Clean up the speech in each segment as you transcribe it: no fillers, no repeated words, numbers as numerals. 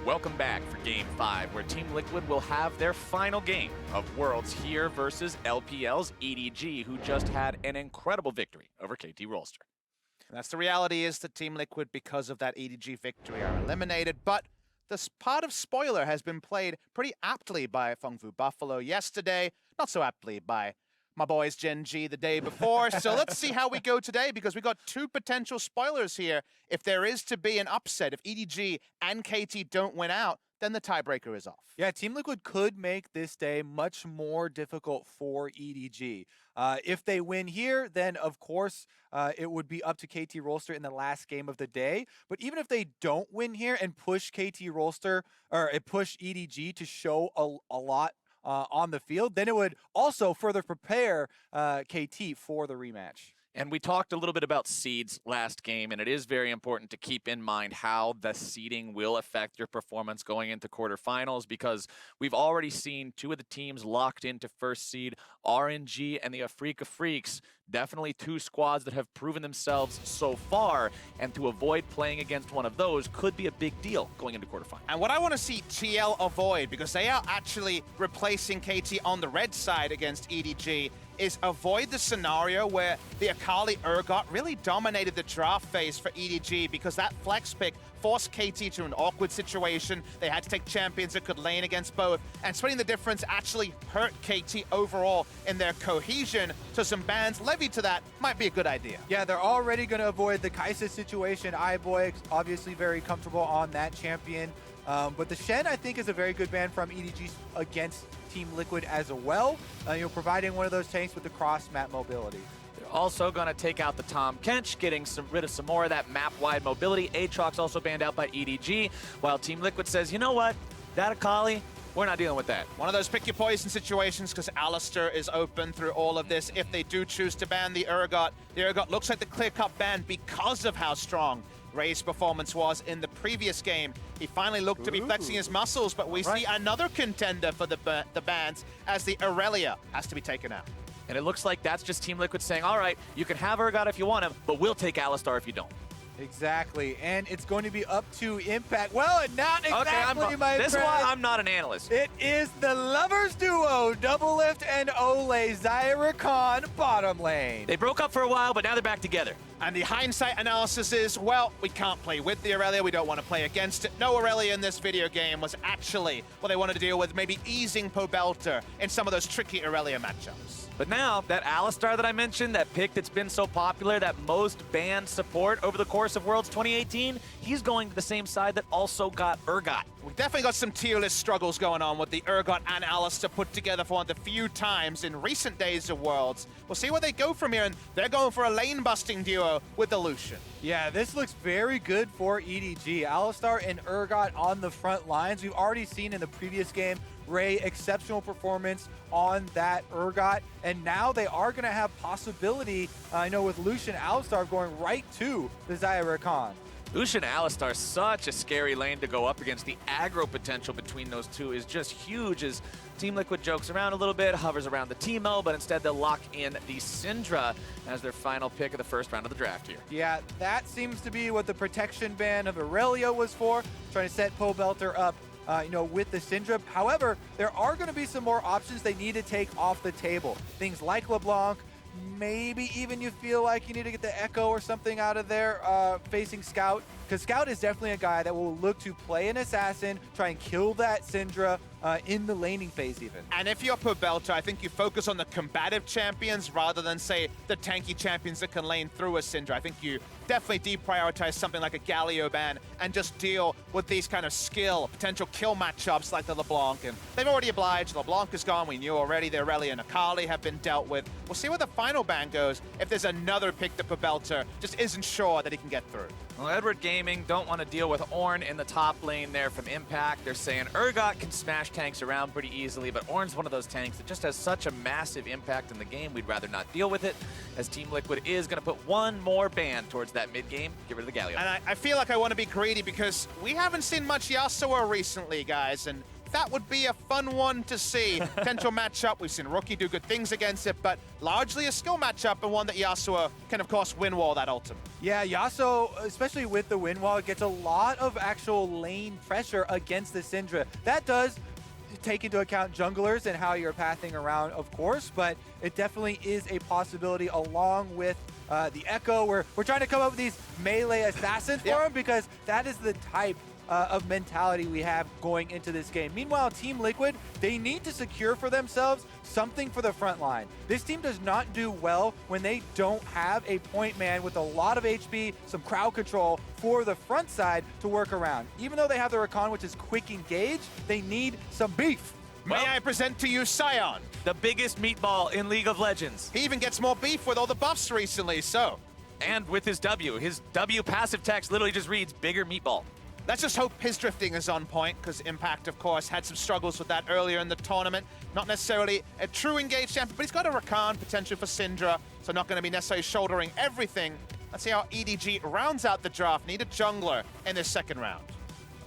Welcome back for Game 5, where Team Liquid will have their final game of Worlds here versus LPL's EDG, who just had an incredible victory over KT Rolster. That's the reality, is that Team Liquid, because of that EDG victory, are eliminated, but this part of spoiler has been played pretty aptly by Fengfu Buffalo yesterday, not so aptly by my boys Gen G the day before. So let's see how we go today, because we got two potential spoilers here. If there is to be an upset, if EDG and KT don't win out, then the tiebreaker is off. Yeah, Team Liquid could make this day much more difficult for EDG. If they win here, then of course it would be up to KT Rolster in the last game of the day. But even if they don't win here and push KT Rolster, or push EDG to show a lot on the field, then it would also further prepare KT for the rematch. And we talked a little bit about seeds last game, and it is very important to keep in mind how the seeding will affect your performance going into quarterfinals, because we've already seen two of the teams locked into first seed, RNG and the Afrika Freaks. Definitely two squads that have proven themselves so far, and to avoid playing against one of those could be a big deal going into quarterfinals. And what I want to see TL avoid, because they are actually replacing KT on the red side against EDG, is avoid the scenario where the Akali Urgot really dominated the draft phase for EDG, because that flex pick forced KT to an awkward situation. They had to take champions that could lane against both, and splitting the difference actually hurt KT overall in their cohesion. So some bans levied to that might be a good idea. Yeah, they're already going to avoid the Kai'Sa situation. iBoy obviously very comfortable on that champion. But the Shen, I think, is a very good ban from EDG against Team Liquid as well, providing one of those tanks with the cross-map mobility. They're also going to take out the Tom Kench, getting rid of some more of that map-wide mobility. Aatrox also banned out by EDG, while Team Liquid says, you know what, that Akali, we're not dealing with that. One of those pick your poison situations, because Alistar is open through all of this. If they do choose to ban the Urgot looks like the clear-cut ban because of how strong Ray's performance was in the previous game. He finally looked to be flexing his muscles, but we see another contender for the bans, as the Aurelia has to be taken out. And it looks like that's just Team Liquid saying, all right, you can have Urgot if you want him, but we'll take Alistar if you don't. Exactly, and it's going to be up to Impact. Well, not exactly, okay, my this is why I'm not an analyst. It is the lovers duo, Doublelift and Olleh, Xayah, Rakan, bottom lane. They broke up for a while, but now they're back together. And the hindsight analysis is, well, we can't play with the Aurelia, we don't want to play against it. No Aurelia in this video game was actually what they wanted to deal with, maybe easing Pobelter in some of those tricky Aurelia matchups. But now, that Alistar that I mentioned, that pick that's been so popular, that most banned support over the course of Worlds 2018, he's going to the same side that also got Urgot. We've definitely got some tier list struggles going on with the Urgot and Alistar put together for one of the few times in recent days of Worlds. We'll see where they go from here, and they're going for a lane-busting duo with the Lucian. Yeah, this looks very good for EDG. Alistar and Urgot on the front lines. We've already seen in the previous game, Ray, exceptional performance on that Urgot, and now they are going to have possibility, with Lucian Alistar going right to the Xayah Rakan. Lucian Alistar, such a scary lane to go up against. The aggro potential between those two is just huge, as Team Liquid jokes around a little bit, hovers around the Teemo, but instead they'll lock in the Syndra as their final pick of the first round of the draft here. Yeah, that seems to be what the protection ban of Aurelia was for, trying to set Pobelter up with the Syndra. However, there are going to be some more options they need to take off the table. Things like LeBlanc, maybe even you feel like you need to get the Echo or something out of there facing Scout, because Scout is definitely a guy that will look to play an assassin, try and kill that Syndra in the laning phase even. And if you're Pobelter, I think you focus on the combative champions rather than, say, the tanky champions that can lane through a Syndra. I think you definitely deprioritize something like a Galio ban and just deal with these kind of potential kill matchups like the LeBlanc. And they've already obliged. LeBlanc is gone. We knew already the Aurelia and Akali have been dealt with. We'll see where the final ban goes if there's another pick that Pobelter just isn't sure that he can get through. Well, Edward Gaming don't want to deal with Ornn in the top lane there from Impact. They're saying Urgot can smash tanks around pretty easily, but Ornn's one of those tanks that just has such a massive impact in the game, we'd rather not deal with it, as Team Liquid is going to put one more ban towards that mid-game, get rid of the Galio. And I feel like I want to be greedy, because we haven't seen much Yasuo recently, guys, and that would be a fun one to see. Potential matchup. We've seen Rookie do good things against it, but largely a skill matchup and one that Yasuo can, of course, win wall that ultimate. Yeah, Yasuo, especially with the wind wall, gets a lot of actual lane pressure against the Syndra. That does take into account junglers and how you're pathing around, of course, but it definitely is a possibility along with the Echo. We're trying to come up with these melee assassins for him because that is the type of mentality we have going into this game. Meanwhile, Team Liquid, they need to secure for themselves something for the front line. This team does not do well when they don't have a point man with a lot of HP, some crowd control for the front side to work around. Even though they have the Rakan, which is quick engage, they need some beef. May I present to you Sion? The biggest meatball in League of Legends. He even gets more beef with all the buffs recently, so. And with his W passive text literally just reads bigger meatball. Let's just hope his drifting is on point, because Impact, of course, had some struggles with that earlier in the tournament. Not necessarily a true engaged champion, but he's got a Rakan potential for Syndra, so not going to be necessarily shouldering everything. Let's see how EDG rounds out the draft. Need a jungler in this second round.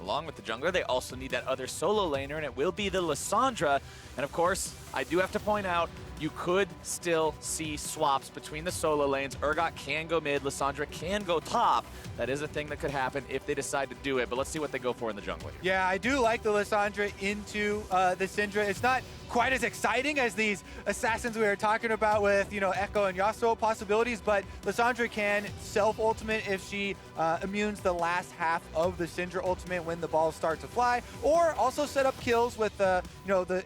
Along with the jungler, they also need that other solo laner, and it will be the Lissandra. And of course, I do have to point out, you could still see swaps between the solo lanes. Urgot can go mid, Lissandra can go top. That is a thing that could happen if they decide to do it, but let's see what they go for in the jungle. Yeah, I do like the Lissandra into the Syndra. It's not quite as exciting as these assassins we were talking about with, Echo and Yasuo possibilities, but Lissandra can self-ultimate if she immunes the last half of the Syndra ultimate when the balls start to fly, or also set up kills with the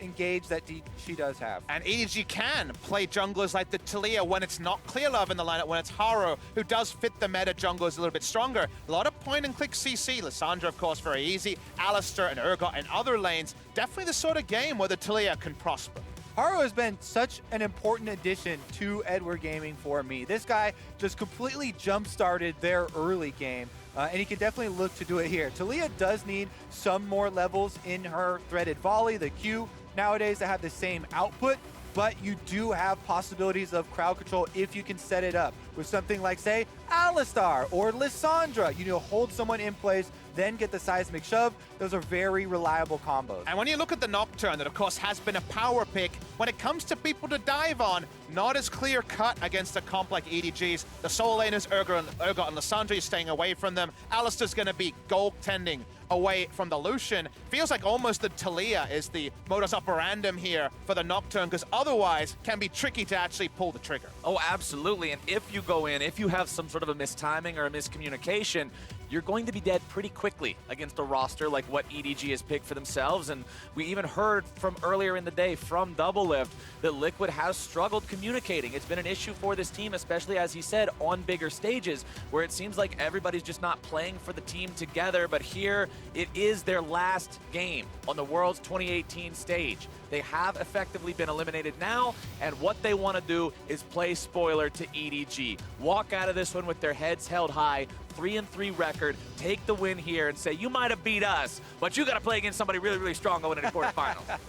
engage that she does have. And EDG can play junglers like the Taliyah when it's not clear love in the lineup, when it's Haro, who does fit the meta junglers a little bit stronger. A lot of point-and-click CC. Lissandra, of course, very easy. Alistar and Urgot and other lanes. Definitely the sort of game where the Taliyah can prosper. Haro has been such an important addition to Edward Gaming for me. This guy just completely jump-started their early game, and he can definitely look to do it here. Taliyah does need some more levels in her threaded volley, the Q nowadays to have the same output, but you do have possibilities of crowd control if you can set it up with something like, say, Alistar or Lissandra. Hold someone in place, then get the seismic shove. Those are very reliable combos. And when you look at the Nocturne, that of course has been a power pick, when it comes to people to dive on, not as clear cut against a comp like EDG's. The solo laners, Urgot and Lissandra, you're staying away from them. Alistar's going to be goaltending away from the Lucian. Feels like almost the Taliyah is the modus operandum here for the Nocturne, because otherwise can be tricky to actually pull the trigger. Oh, absolutely. And if you go in, if you have some sort of a mistiming or a miscommunication, you're going to be dead pretty quickly against a roster like what EDG has picked for themselves. And we even heard from earlier in the day from Doublelift that Liquid has struggled communicating. It's been an issue for this team, especially, as he said, on bigger stages, where it seems like everybody's just not playing for the team together. But here, it is their last game on the World's 2018 stage. They have effectively been eliminated now, and what they want to do is play spoiler to EDG. Walk out of this one with their heads held high, 3-3 record, take the win here and say, you might have beat us, but you got to play against somebody really, really strong going into the quarterfinals.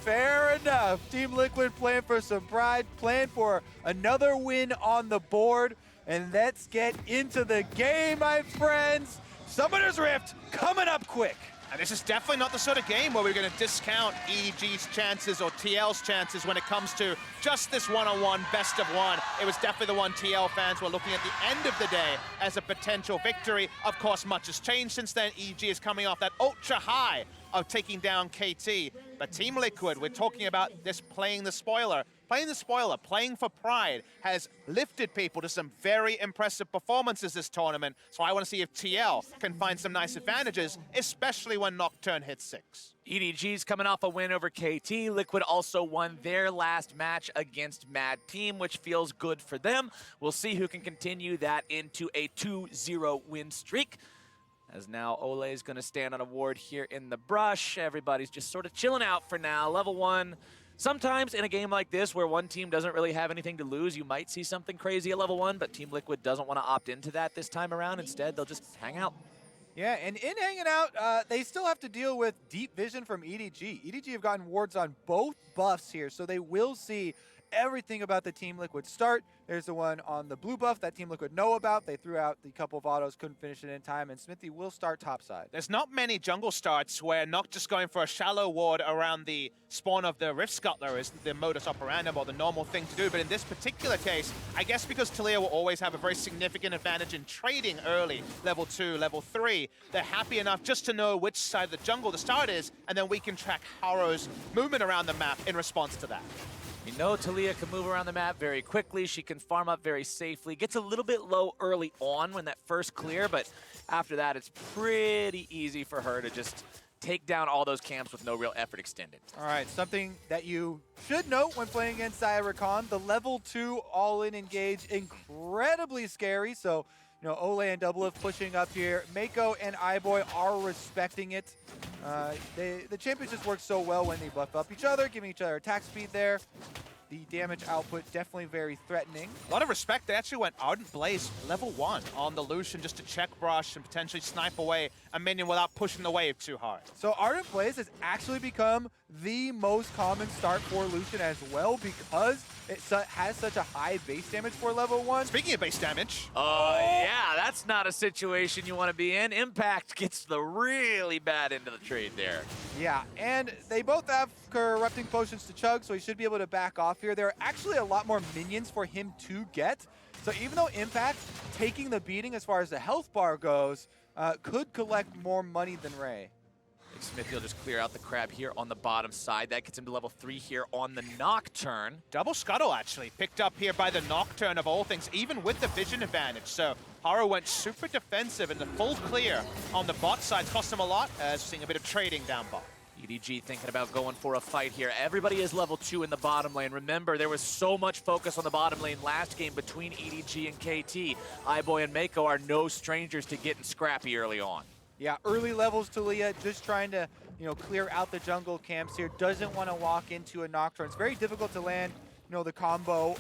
Fair enough. Team Liquid playing for some pride, playing for another win on the board. And let's get into the game, my friends. Summoner's Rift coming up quick. And this is definitely not the sort of game where we're going to discount EDG's chances or TL's chances when it comes to just this one-on-one best of one. It was definitely the one TL fans were looking at the end of the day as a potential victory. Of course, much has changed since then. EDG is coming off that ultra high of taking down KT. But Team Liquid, we're talking about this playing the spoiler. Playing the spoiler, playing for pride, has lifted people to some very impressive performances this tournament. So I want to see if TL can find some nice advantages, especially when Nocturne hits 6. EDG's coming off a win over KT. Liquid also won their last match against Mad Team, which feels good for them. We'll see who can continue that into a 2-0 win streak. As now Olleh is going to stand on a ward here in the brush. Everybody's just sort of chilling out for now. Level 1. Sometimes in a game like this where one team doesn't really have anything to lose, you might see something crazy at level 1, but Team Liquid doesn't want to opt into that this time around. Instead, they'll just hang out. Yeah, and in hanging out, they still have to deal with deep vision from EDG. EDG have gotten wards on both buffs here, so they will see everything about the Team Liquid start. There's the one on the blue buff that Team Liquid know about. They threw out the couple of autos, couldn't finish it in time, and Xmithie will start topside. There's not many jungle starts where not just going for a shallow ward around the spawn of the Rift Scuttler is the modus operandi or the normal thing to do, but in this particular case, I guess because Taliyah will always have a very significant advantage in trading early, level 2, level 3, they're happy enough just to know which side of the jungle the start is, and then we can track Haro's movement around the map in response to that. We know Taliyah can move around the map very quickly. She can farm up very safely. Gets a little bit low early on when that first clear, but after that, it's pretty easy for her to just take down all those camps with no real effort extended. All right, something that you should note when playing against Xayah Rakan, the level 2 all-in engage, incredibly scary. So, you know, Olleh and Doublelift pushing up here. Meiko and iBoy are respecting it. The champions just work so well when they buff up each other, giving each other attack speed there. The damage output definitely very threatening. A lot of respect. They actually went Ardent Blaze level 1 on the Lucian just to check brush and potentially snipe away a minion without pushing the wave too hard. So Ardent Blaze has actually become the most common start for Lucian as well because it has such a high base damage for level 1. Speaking of base damage. Yeah, that's not a situation you want to be in. Impact gets the really bad end of the trade there. Yeah, and they both have corrupting potions to chug, so he should be able to back off here. There are actually a lot more minions for him to get. So even though Impact taking the beating as far as the health bar goes, could collect more money than Ray. Xmithie will just clear out the crab here on the bottom side. That gets him to level 3 here on the Nocturne. Double scuttle actually picked up here by the Nocturne of all things, even with the vision advantage. So Haro went super defensive and the full clear on the bot side cost him a lot, as seeing a bit of trading down bot. EDG thinking about going for a fight here. Everybody is level 2 in the bottom lane. Remember, there was so much focus on the bottom lane last game between EDG and KT. iBoy and Meiko are no strangers to getting scrappy early on. Yeah, early levels Taliyah just trying to, you know, clear out the jungle camps here. Doesn't want to walk into a Nocturne. It's very difficult to land, you know, the combo,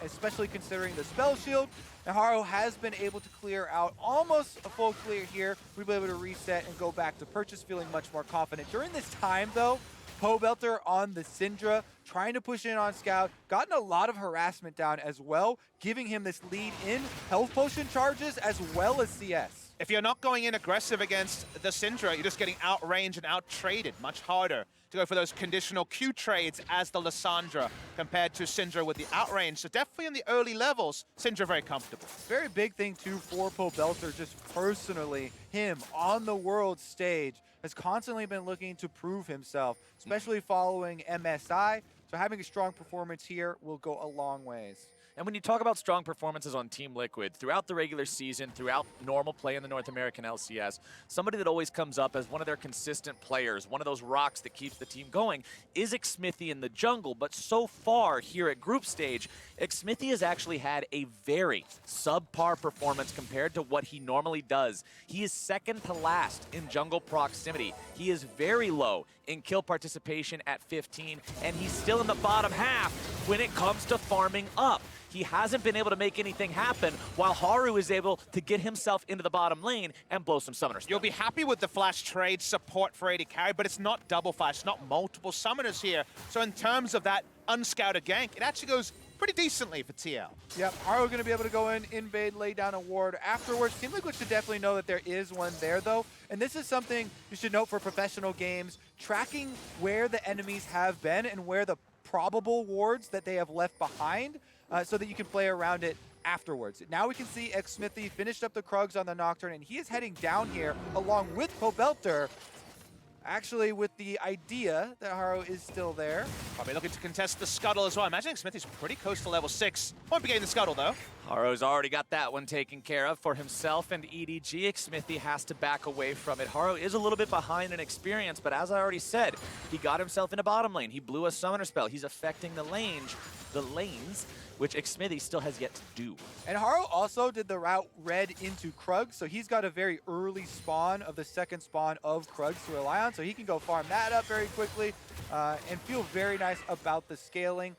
especially considering the spell shield. And Haro has been able to clear out almost a full clear here. We've been able to reset and go back to purchase, feeling much more confident. During this time, though, Pobelter on the Syndra, trying to push in on Scout, gotten a lot of harassment down as well, giving him this lead in health potion charges as well as CS. If you're not going in aggressive against the Syndra, you're just getting outranged and out-traded. Much harder to go for those conditional Q trades as the Lissandra compared to Syndra with the outrange. So definitely in the early levels, Syndra very comfortable. Very big thing too for Pobelter, just personally, him on the world stage has constantly been looking to prove himself, especially following MSI. So having a strong performance here will go a long ways. And when you talk about strong performances on Team Liquid, throughout the regular season, throughout normal play in the North American LCS, somebody that always comes up as one of their consistent players, one of those rocks that keeps the team going, is Xmithie in the jungle. But so far here at group stage, Xmithie has actually had a very subpar performance compared to what he normally does. He is second to last in jungle proximity. He is very low in kill participation at 15, and he's still in the bottom half when it comes to farming up. He hasn't been able to make anything happen, while Haro is able to get himself into the bottom lane and blow some summoners. You'll be happy with the flash trade support for AD carry, but it's not double flash, not multiple summoners here. So in terms of that unscouted gank, it actually goes pretty decently for TL. Yep, Haro going to be able to go in, invade, lay down a ward afterwards. Team Liquid should definitely know that there is one there, though. And this is something you should note for professional games, tracking where the enemies have been and where the probable wards that they have left behind, so that you can play around it afterwards. Now we can see Xmithie finished up the Krugs on the Nocturne, and he is heading down here along with Pobelter, actually with the idea that Haro is still there. Probably looking to contest the scuttle as well. Imagine Xmithie's pretty close to level 6. Won't be getting the scuttle though. Haro's already got that one taken care of for himself and EDG. Xmithie has to back away from it. Haro is a little bit behind in experience, but as I already said, he got himself in a bottom lane. He blew a summoner spell. He's affecting the lanes, which Xmithie still has yet to do. And Haro also did the route red into Krug, so he's got a very early spawn of the second spawn of Krug to rely on, so he can go farm that up very quickly and feel very nice about the scaling.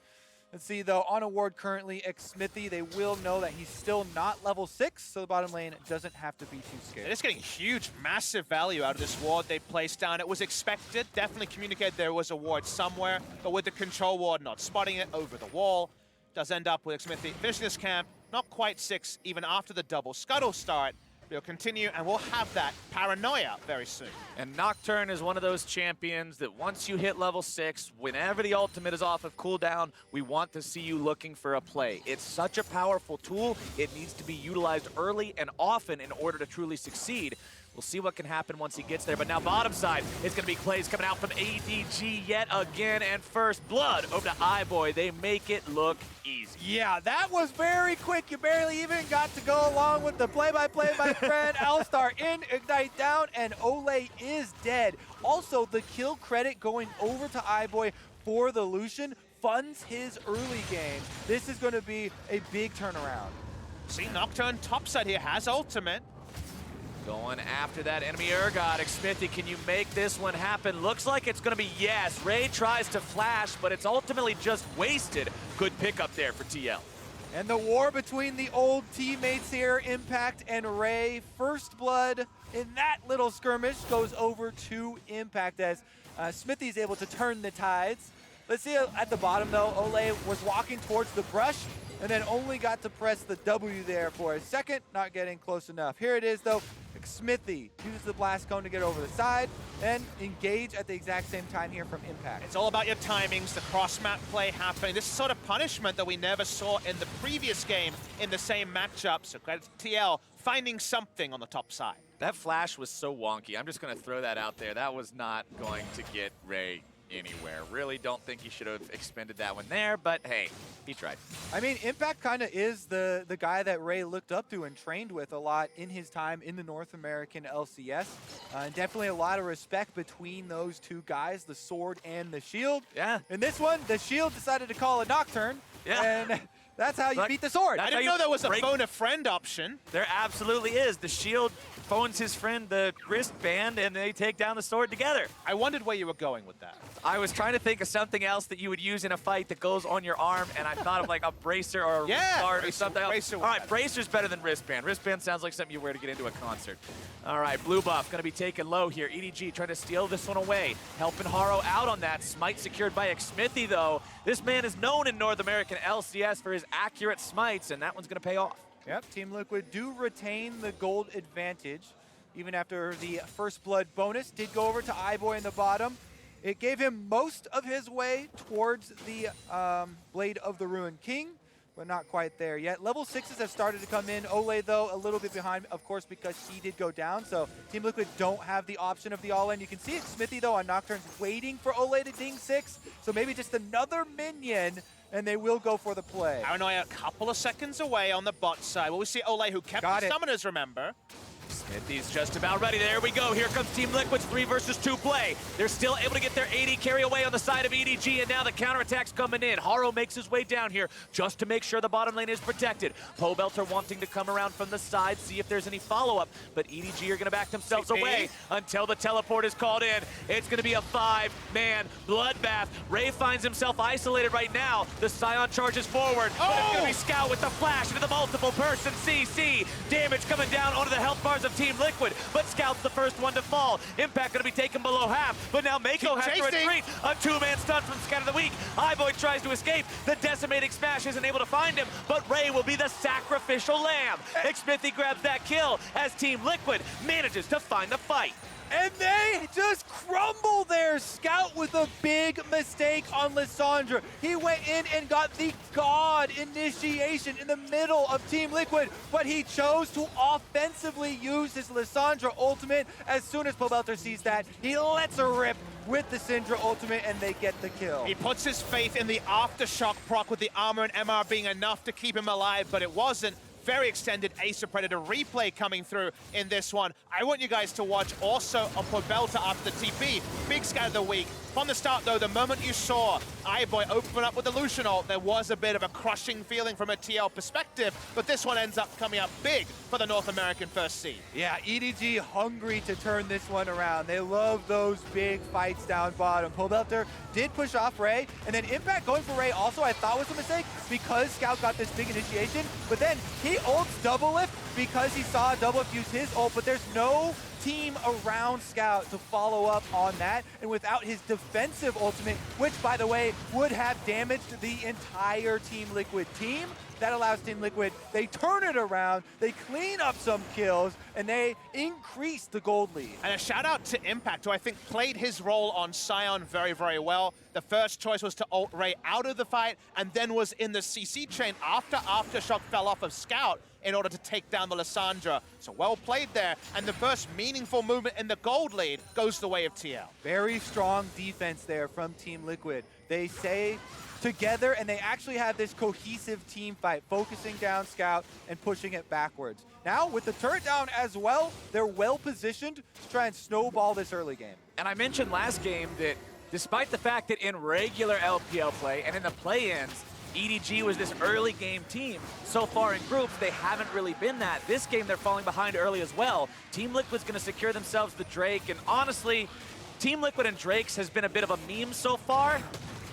Let's see, though, on a ward currently, Xmithie, they will know that he's still not level 6, so the bottom lane doesn't have to be too scared. They're just getting huge, massive value out of this ward they placed down. It was expected, definitely communicated there was a ward somewhere, but with the control ward not spotting it over the wall, does end up with Xmithie finishing this camp, not quite 6 even after the double scuttle start. We'll continue, and we'll have that paranoia very soon. And Nocturne is one of those champions that once you hit level 6, whenever the ultimate is off of cooldown, we want to see you looking for a play. It's such a powerful tool, it needs to be utilized early and often in order to truly succeed. We'll see what can happen once he gets there, but now bottom side, it's going to be plays coming out from EDG yet again, and first blood over to iBoy. They make it look easy. Yeah, that was very quick. You barely even got to go along with the play-by-play, my friend. Alistar in, Ignite down, and Olleh is dead. Also, the kill credit going over to iBoy for the Lucian funds his early game. This is going to be a big turnaround. See, Nocturne topside here has ultimate. Going after that enemy Urgot. Xmithie, can you make this one happen? Looks like it's going to be yes. Ray tries to flash, but it's ultimately just wasted. Good pickup there for TL. And the war between the old teammates here, Impact and Ray. First blood in that little skirmish goes over to Impact as Xmithie is able to turn the tides. Let's see at the bottom, though. Olleh was walking towards the brush and then only got to press the W there for a second, not getting close enough. Here it is, though. Xmithie uses the blast cone to get over the side and engage at the exact same time here from Impact. It's all about your timings, the cross-map play happening. This is sort of punishment that we never saw in the previous game in the same matchup. So credit to TL finding something on the top side. That flash was so wonky. I'm just going to throw that out there. That was not going to get Ray anywhere. Really don't think he should have expended that one there, but hey, he tried. I mean, Impact kind of is the guy that Ray looked up to and trained with a lot in his time in the North American LCS. And definitely a lot of respect between those two guys, the sword and the shield. Yeah. In this one, the shield decided to call a Nocturne. Yeah. And that's how you beat the sword. I didn't know there was a phone a friend option. There absolutely is. The shield phones his friend the wristband, and they take down the sword together. I wondered where you were going with that. I was trying to think of something else that you would use in a fight that goes on your arm, and I thought of like a bracer or a guard or something else. All right, bracer's better than wristband. Wristband sounds like something you wear to get into a concert. All right, blue buff going to be taken low here. EDG trying to steal this one away. Helping Haro out on that. Smite secured by Xmithie, though. This man is known in North American LCS for his accurate smites, and that one's going to pay off. Yep, Team Liquid do retain the gold advantage, even after the first blood bonus did go over to iBoy in the bottom. It gave him most of his way towards the Blade of the Ruined King, but not quite there yet. Level 6s have started to come in. Olleh, though, a little bit behind, of course, because he did go down. So Team Liquid don't have the option of the all-in. You can see Xmithie, though, on Nocturne's waiting for Olleh to ding 6. So maybe just another minion, and they will go for the play. Paranoia a couple of seconds away on the bot side. Well, we see Olleh, who kept the summoners, remember. Xmithie's just about ready. There we go. Here comes Team Liquid's 3 versus 2 play. They're still able to get their AD carry away on the side of EDG, and now the counterattack's coming in. Haro makes his way down here just to make sure the bottom lane is protected. Pobelter wanting to come around from the side, see if there's any follow-up, but EDG are going to back themselves away until the teleport is called in. It's going to be a 5-man bloodbath. Ray finds himself isolated right now. The Sion charges forward, but it's going to be Scout with the flash into the multiple person CC. Damage coming down onto the health bars of Team Liquid, but Scout's the first one to fall. Impact going to be taken below half, but now Meiko has to retreat. A 2-man stun from Scout of the Week. iBoy tries to escape. The decimating smash isn't able to find him, but Ray will be the sacrificial lamb. Xmithie grabs that kill as Team Liquid manages to find the fight. And they just crumble there. Scout with a big mistake on Lissandra. He went in and got the God initiation in the middle of Team Liquid, but he chose to offensively use his Lissandra ultimate. As soon as Pobelter sees that, he lets her rip with the Syndra ultimate, and they get the kill. He puts his faith in the aftershock proc with the armor and MR being enough to keep him alive, but it wasn't. Very extended Ace of Predator replay coming through in this one. I want you guys to watch also on Pobelter after the TP. Big scout of the week. From the start, though, the moment you saw iBoy open up with the Lucian ult. There was a bit of a crushing feeling from a TL perspective, but this one ends up coming up big for the North American first seed. Yeah, EDG hungry to turn this one around. They love those big fights down bottom. Pobelter did push off Ray, and then Impact going for Ray also I thought was a mistake because Scout got this big initiation, but then he ults Doublelift because he saw Doublelift use his ult, but there's no team around Scout to follow up on that, and without his defensive ultimate, which by the way would have damaged the entire Team Liquid team, that allows Team Liquid, they turn it around, they clean up some kills, and they increase the gold lead. And a shout out to Impact, who I think played his role on Sion very, very well. The first choice was to ult Ray out of the fight, and then was in the CC chain after Aftershock fell off of Scout in order to take down the Lissandra. So well played there, and the first meaningful movement in the gold lead goes the way of TL. Very strong defense there from Team Liquid. They stay together, and they actually have this cohesive team fight, focusing down Scout and pushing it backwards. Now, with the turret down as well, they're well positioned to try and snowball this early game. And I mentioned last game that despite the fact that in regular LPL play and in the play-ins, EDG was this early game team. So far in groups, they haven't really been that. This game, they're falling behind early as well. Team Liquid's going to secure themselves the Drake, and honestly, Team Liquid and Drake's has been a bit of a meme so far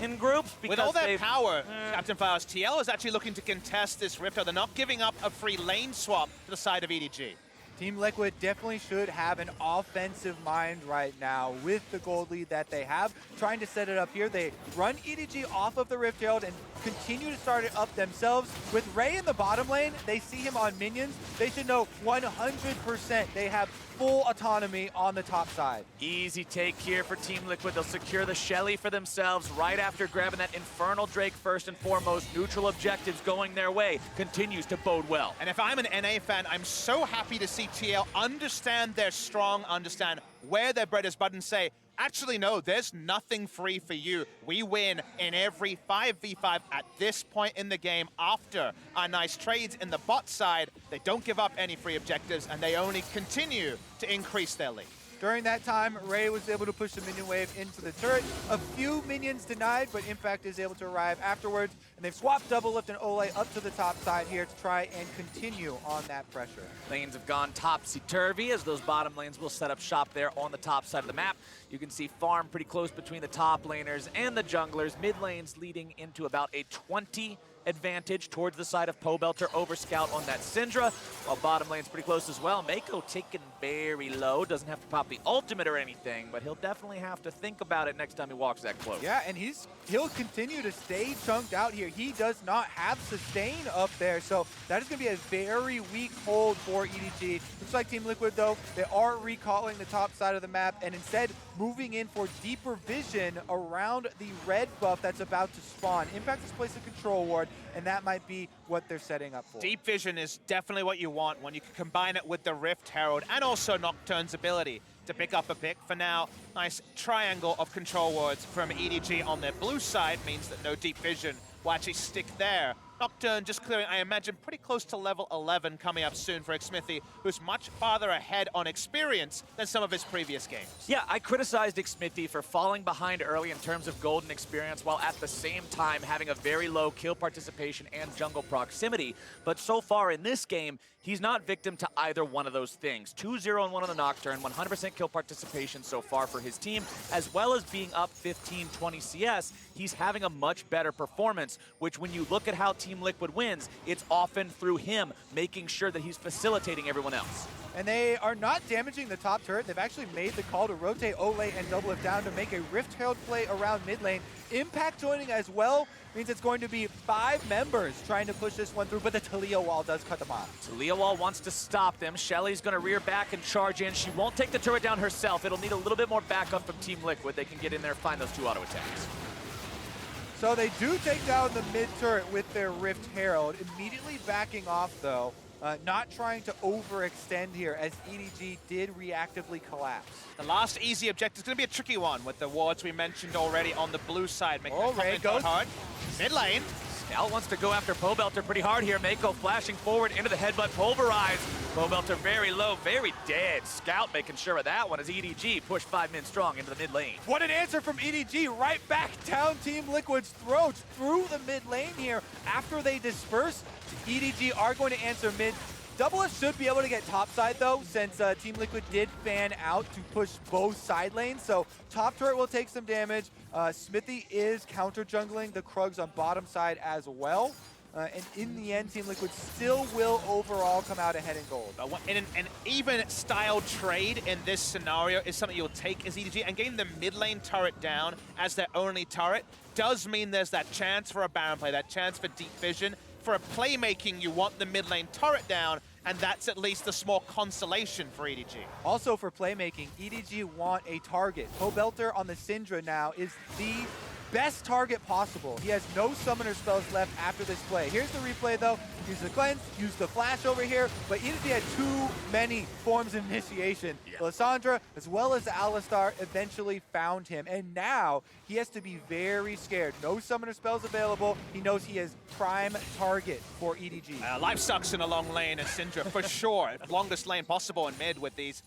in groups. With all their power, Captain Fire's TL is actually looking to contest this Rift. They're not giving up a free lane swap to the side of EDG. Team Liquid definitely should have an offensive mind right now with the gold lead that they have, trying to set it up here. They run EDG off of the Rift Herald and continue to start it up themselves. With Ray in the bottom lane, they see him on minions. They should know 100% they have full autonomy on the top side. Easy take here for Team Liquid. They'll secure the Shelly for themselves right after grabbing that Infernal Drake first and foremost. Neutral objectives going their way. Continues to bode well. And if I'm an NA fan, I'm so happy to see TL understand their strong, understand where their bread is buttered, and say, actually, no, there's nothing free for you. We win in every 5v5 at this point in the game after our nice trades in the bot side. They don't give up any free objectives, and they only continue to increase their lead. During that time, Ray was able to push the minion wave into the turret. A few minions denied, but Impact is able to arrive afterwards, and they've swapped Doublelift and Olleh up to the top side here to try and continue on that pressure. Lanes have gone topsy-turvy as those bottom lanes will set up shop there on the top side of the map. You can see farm pretty close between the top laners and the junglers. Mid lanes leading into about a 20 advantage towards the side of Pobelter over Scout on that Syndra, while bottom lane's pretty close as well. Meiko taken very low, doesn't have to pop the ultimate or anything, but he'll definitely have to think about it next time he walks that close. Yeah, and he'll continue to stay chunked out here. He does not have sustain up there, so that is going to be a very weak hold for EDG. Looks like Team Liquid, though, they are recalling the top side of the map and instead moving in for deeper vision around the red buff that's about to spawn. Impact has placed a control ward, and that might be what they're setting up for. Deep vision is definitely what you want when you can combine it with the Rift Herald and also Nocturne's ability to pick up a pick. For now, nice triangle of control wards from EDG on their blue side means that no deep vision will actually stick there. Nocturne just clearing, I imagine, pretty close to level 11 coming up soon for Xmithie, who's much farther ahead on experience than some of his previous games. Yeah, I criticized Xmithie for falling behind early in terms of golden experience while at the same time having a very low kill participation and jungle proximity. But so far in this game, he's not victim to either one of those things. 2-0 and 1 on the Nocturne, 100% kill participation so far for his team, as well as being up 15-20 CS. He's having a much better performance, which when you look at how Team Liquid wins, it's often through him making sure that he's facilitating everyone else. And they are not damaging the top turret. They've actually made the call to rotate Olleh and Doublelift down to make a Rift Herald play around mid lane. Impact joining as well means it's going to be 5 members trying to push this one through, but the Taliyah wall does cut them off. Taliyah wall wants to stop them. Shelly's going to rear back and charge in. She won't take the turret down herself. It'll need a little bit more backup from Team Liquid. They can get in there and find those 2 auto attacks. So they do take down the mid turret with their Rift Herald, immediately backing off though, not trying to overextend here as EDG did reactively collapse. The last easy objective is going to be a tricky one with the wards we mentioned already on the blue side. Making Ray goes hard. Mid lane. Al wants to go after Pobelter pretty hard here. Meiko flashing forward into the headbutt, pulverized. Pobelter very low, very dead. Scout making sure of that one as EDG pushed 5 men strong into the mid lane. What an answer from EDG, right back down Team Liquid's throats through the mid lane here. After they disperse, EDG are going to answer mid. Doublelift should be able to get top side though, since Team Liquid did fan out to push both side lanes. So top turret will take some damage. Xmithie is counter jungling the Krugs on bottom side as well. And in the end, Team Liquid still will overall come out ahead in gold. An even style trade in this scenario is something you'll take as EDG, and getting the mid lane turret down as their only turret does mean there's that chance for a Baron play, that chance for deep vision. For a playmaking, you want the mid lane turret down, and that's at least a small consolation for EDG. Also for playmaking, EDG want a target. Pobelter on the Syndra now is the best target possible. He has no summoner spells left after this play. Here's the replay though. Use the cleanse, use the flash over here, but EDG had too many forms of initiation. Yeah. Lissandra as well as the Alistar eventually found him, and now he has to be very scared. No summoner spells available. He knows he is prime target for EDG. Life sucks in a long lane as Syndra for sure. Longest lane possible in mid with these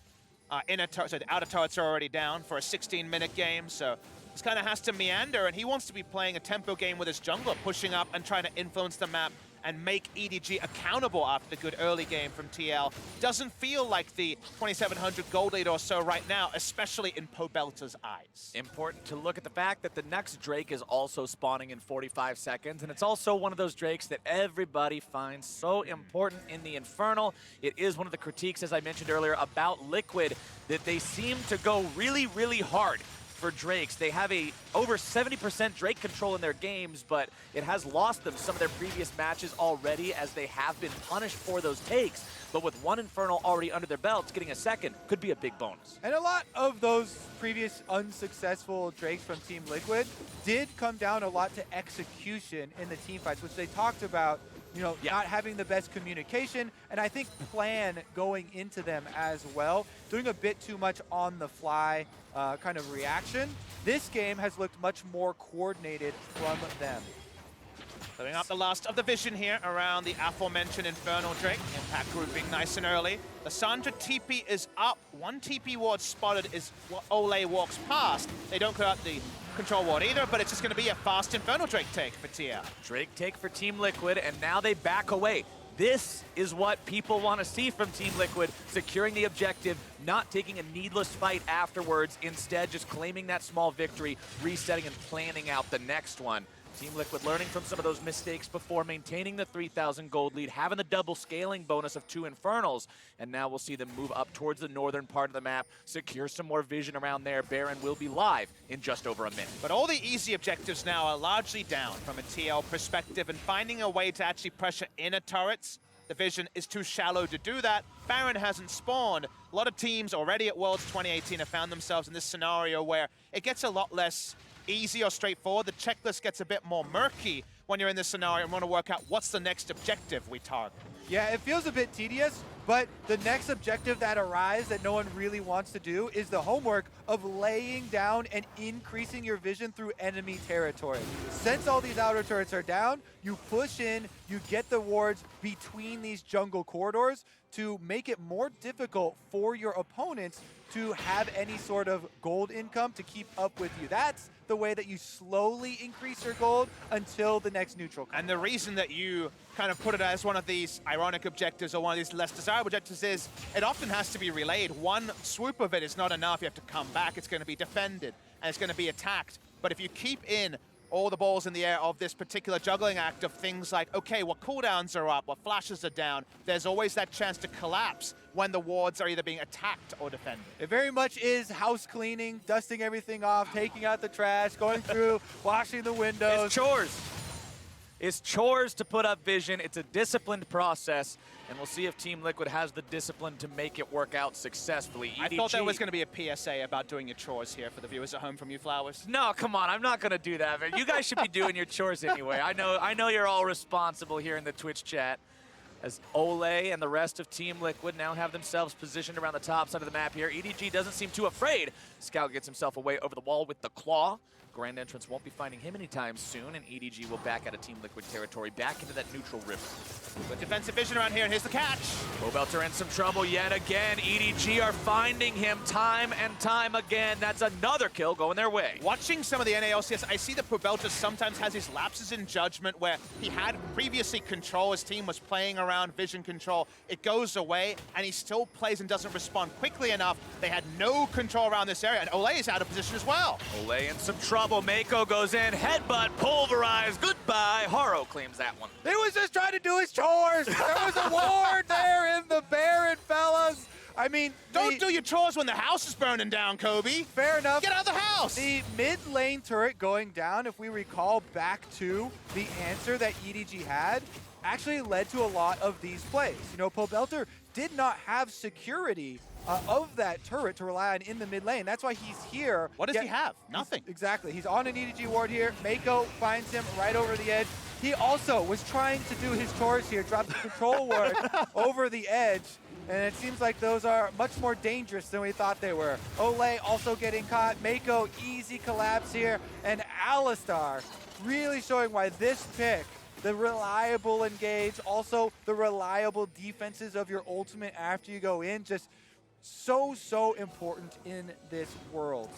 the outer turrets are already down for a 16-minute game, so this kind of has to meander, and he wants to be playing a tempo game with his jungler, pushing up and trying to influence the map and make EDG accountable after the good early game from TL. Doesn't feel like the 2,700 gold lead or so right now, especially in Pobelter's eyes. Important to look at the fact that the next Drake is also spawning in 45 seconds, and it's also one of those Drakes that everybody finds so important in the Infernal. It is one of the critiques, as I mentioned earlier, about Liquid, that they seem to go really, really hard for Drakes. They have a over 70% Drake control in their games, but it has lost them some of their previous matches already, as they have been punished for those takes. But with one Infernal already under their belts, getting a second could be a big bonus. And a lot of those previous unsuccessful Drakes from Team Liquid did come down a lot to execution in the team fights, which they talked about, you know, not having the best communication, and I think plan going into them as well. Doing a bit too much on the fly kind of reaction. This game has looked much more coordinated from them. Setting up the last of the vision here around the aforementioned Infernal Drake. Impact grouping nice and early. Lissandra TP is up. One TP ward spotted is what Olleh walks past. They don't cut out the control ward either, but it's just going to be a fast Infernal Drake take for TL. Drake take for Team Liquid, and now they back away. This is what people want to see from Team Liquid, securing the objective, not taking a needless fight afterwards, instead just claiming that small victory, resetting and planning out the next one. Team Liquid learning from some of those mistakes before, maintaining the 3,000 gold lead, having the double scaling bonus of 2 Infernals, and now we'll see them move up towards the northern part of the map, secure some more vision around there. Baron will be live in just over a minute. But all the easy objectives now are largely down from a TL perspective, and finding a way to actually pressure inner turrets. The vision is too shallow to do that. Baron hasn't spawned. A lot of teams already at Worlds 2018 have found themselves in this scenario where it gets a lot less easy or straightforward. The checklist gets a bit more murky when you're in this scenario and want to work out what's the next objective we target. Yeah, it feels a bit tedious, but the next objective that arrives that no one really wants to do is the homework of laying down and increasing your vision through enemy territory. Since all these outer turrets are down, you push in, you get the wards between these jungle corridors to make it more difficult for your opponents to have any sort of gold income to keep up with you. That's the way that you slowly increase your gold until the next neutral comes. And the reason that you kind of put it as one of these ironic objectives or one of these less desirable objectives is it often has to be relayed. One swoop of it is not enough. You have to come back. It's going to be defended and it's going to be attacked. But if you keep in all the balls in the air of this particular juggling act of things like, okay, what cooldowns are up, what flashes are down, there's always that chance to collapse when the wards are either being attacked or defended. It very much is house cleaning, dusting everything off, taking out the trash, going through, washing the windows. It's chores. It's chores to put up vision. It's a disciplined process, and we'll see if Team Liquid has the discipline to make it work out successfully. I thought there was going to be a PSA about doing your chores here for the viewers at home from you, Flowers. No, come on, I'm not going to do that, man. You guys should be doing your chores anyway. I know you're all responsible here in the Twitch chat. as Olleh and the rest of Team Liquid now have themselves positioned around the top side of the map here. EDG doesn't seem too afraid. Scout gets himself away over the wall with the claw. Grand Entrance won't be finding him anytime soon, and EDG will back out of Team Liquid territory, back into that neutral river. Good defensive vision around here, and here's the catch. Pobelter in some trouble yet again. EDG are finding him time and time again. That's another kill going their way. Watching some of the NALCS, I see that Pobelter sometimes has his lapses in judgment where he had previously control. His team was playing around vision control. It goes away, and he still plays and doesn't respond quickly enough. They had no control around this area, and Olleh is out of position as well. Olleh in some trouble. Meiko goes in, headbutt, pulverized, goodbye. Haro claims that one. He was just trying to do his chores. There was a ward there in the Baron, fellas. I mean, Don't do your chores when the house is burning down, Kobe. Fair enough. Get out of the house. The mid lane turret going down, if we recall back to the answer that EDG had, actually led to a lot of these plays. You know, Pobelter did not have security of that turret to rely on in the mid lane. That's why he's here. What does he have? Nothing. Exactly. He's on an EDG ward here. Meiko finds him right over the edge. He also was trying to do his chores here, drop the control ward over the edge, and it seems like those are much more dangerous than we thought they were. Olleh also getting caught. Meiko, easy collapse here, and Alistar really showing why this pick, the reliable engage, also the reliable defenses of your ultimate after you go in, just so important in this world.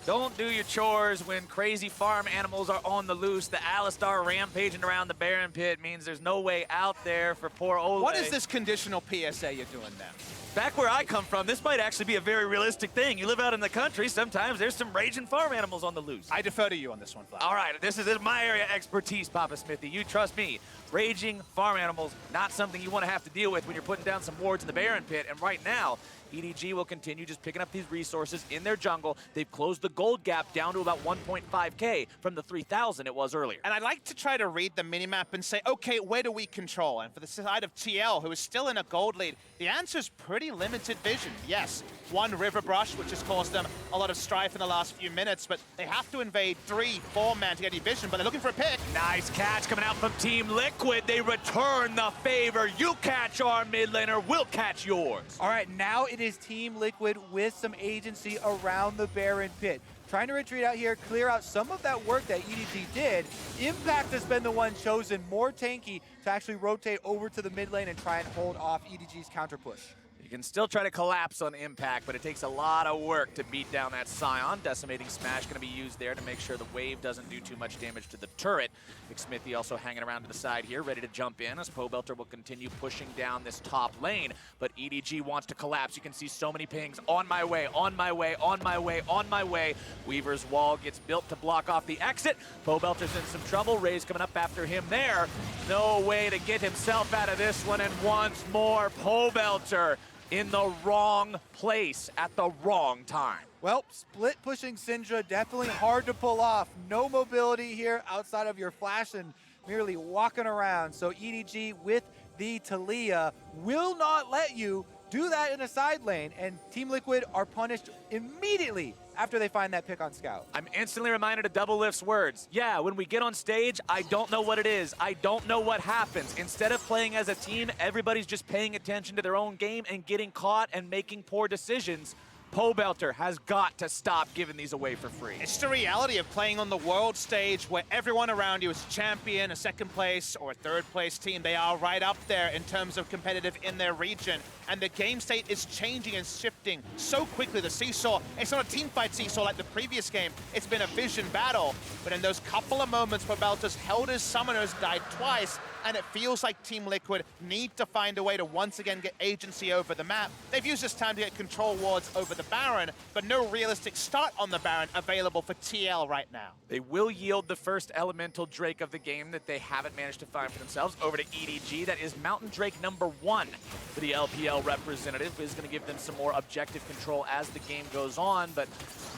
Don't do your chores when crazy farm animals are on the loose. The Alistar rampaging around the Baron Pit means there's no way out there for poor Olleh. What is this conditional PSA you're doing now? Back where I come from, this might actually be a very realistic thing. You live out in the country, sometimes there's some raging farm animals on the loose. I defer to you on this one, Flash. All right, this is my area of expertise, Papa Xmithie. You trust me. Raging farm animals, not something you want to have to deal with when you're putting down some wards in the Baron Pit. And right now, EDG will continue just picking up these resources in their jungle. They've closed the gold gap down to about 1.5K from the 3,000 it was earlier. And I'd like to try to read the minimap and say, okay, where do we control? And for the side of TL, who is still in a gold lead, the answer is pretty limited vision. Yes, one river brush, which has caused them a lot of strife in the last few minutes, but they have to invade 3-4 man to get any vision, but they're looking for a pick. Nice catch coming out from Team Liquid. They return the favor. You catch our mid laner, we'll catch yours. All right, now it is Team Liquid with some agency around the Baron Pit. Trying to retreat out here, clear out some of that work that EDG did. Impact has been the one chosen, more tanky, to actually rotate over to the mid lane and try and hold off EDG's counter push. You can still try to collapse on Impact, but it takes a lot of work to beat down that Sion. Decimating Smash going to be used there to make sure the wave doesn't do too much damage to the turret. Xmithie also hanging around to the side here, ready to jump in as Pobelter will continue pushing down this top lane. But EDG wants to collapse. You can see so many pings. On my way, on my way, on my way, on my way. Weaver's wall gets built to block off the exit. Pobelter's in some trouble. Ray's coming up after him there. No way to get himself out of this one. And once more, Pobelter in the wrong place at the wrong time. Well, split pushing Syndra, definitely hard to pull off. No mobility here outside of your flash and merely walking around. So EDG with the Taliyah will not let you do that in a side lane, and Team Liquid are punished immediately after they find that pick on Scout. I'm instantly reminded of Doublelift's words. Yeah, when we get on stage, I don't know what it is. I don't know what happens. Instead of playing as a team, everybody's just paying attention to their own game and getting caught and making poor decisions. Pobelter has got to stop giving these away for free. It's the reality of playing on the world stage where everyone around you is a champion, a second place, or a third place team. They are right up there in terms of competitive in their region. And the game state is changing and shifting so quickly. The seesaw, it's not a team fight seesaw like the previous game. It's been a vision battle. But in those couple of moments, Pobelter's held his summoners, died twice, and it feels like Team Liquid need to find a way to once again get agency over the map. They've used this time to get control wards over the Baron, but no realistic start on the Baron available for TL right now. They will yield the first elemental Drake of the game that they haven't managed to find for themselves over to EDG. That is Mountain Drake #1 for the LPL representative. Is going to give them some more objective control as the game goes on, but